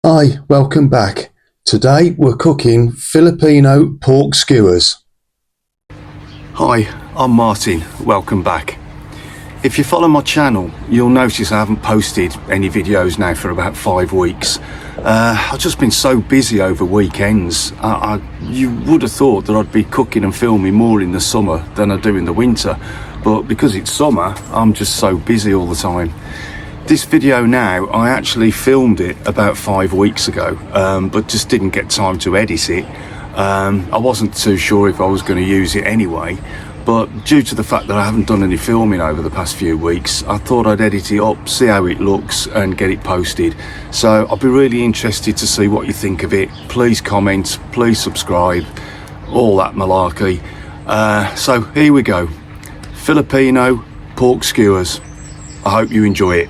Hi, welcome back. Today we're cooking Filipino pork skewers. Hi, I'm Martin, welcome back. If you follow my channel, you'll notice I haven't posted any videos now for about 5 weeks. I've just been so busy over weekends. You would have thought that I'd be cooking and filming more in the summer than I do in the winter, but because it's summer, I'm just so busy all the time. This video now, I actually filmed it about 5 weeks ago, but just didn't get time to edit it. I wasn't too sure if I was going to use it anyway, but due to the fact that I haven't done any filming over the past few weeks, I thought I'd edit it up, see how it looks and get it posted. So I'll be really interested to see what you think of it. Please comment, please subscribe, all that malarkey. So here we go, Filipino pork skewers. I hope you enjoy it.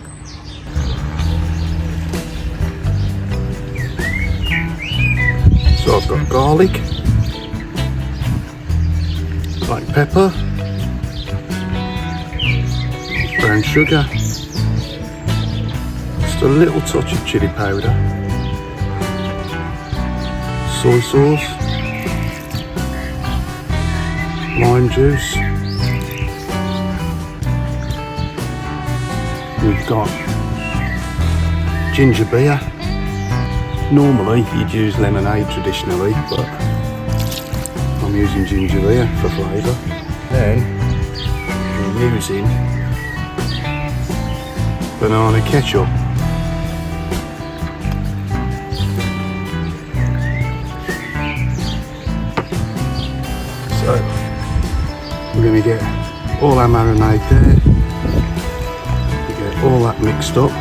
So I've got garlic, black pepper, brown sugar, just a little touch of chili powder, soy sauce, lime juice. We've got ginger beer. Normally you'd use lemonade traditionally, but I'm using ginger beer for flavour. Then we're using banana ketchup. So we're going to get all our marinade there. We get all that mixed up.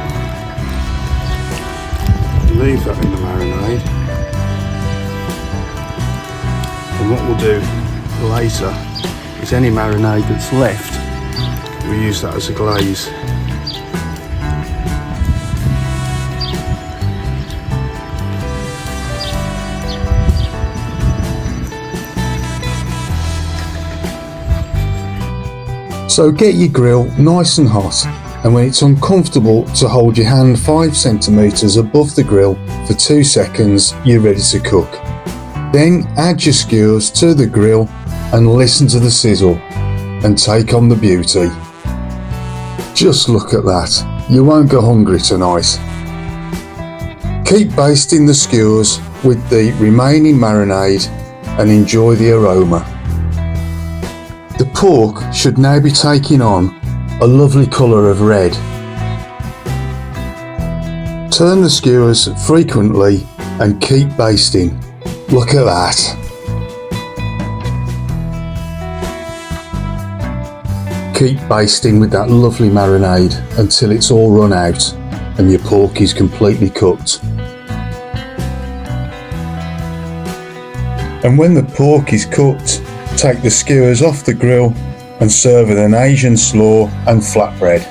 Leave that in the marinade, and what we'll do later is any marinade that's left, we use that as a glaze. So get your grill nice and hot, and when it's uncomfortable to hold your hand 5 centimeters above the grill for 2 seconds, you're ready to cook. Then add your skewers to the grill and listen to the sizzle and take on the beauty. Just look at that, you won't go hungry tonight. Keep basting the skewers with the remaining marinade and enjoy the aroma. The pork should now be taking on a lovely colour of red. Turn the skewers frequently and keep basting. Look at that. Keep basting with that lovely marinade until it's all run out and your pork is completely cooked. And when the pork is cooked, take the skewers off the grill and serve with an Asian slaw and flatbread.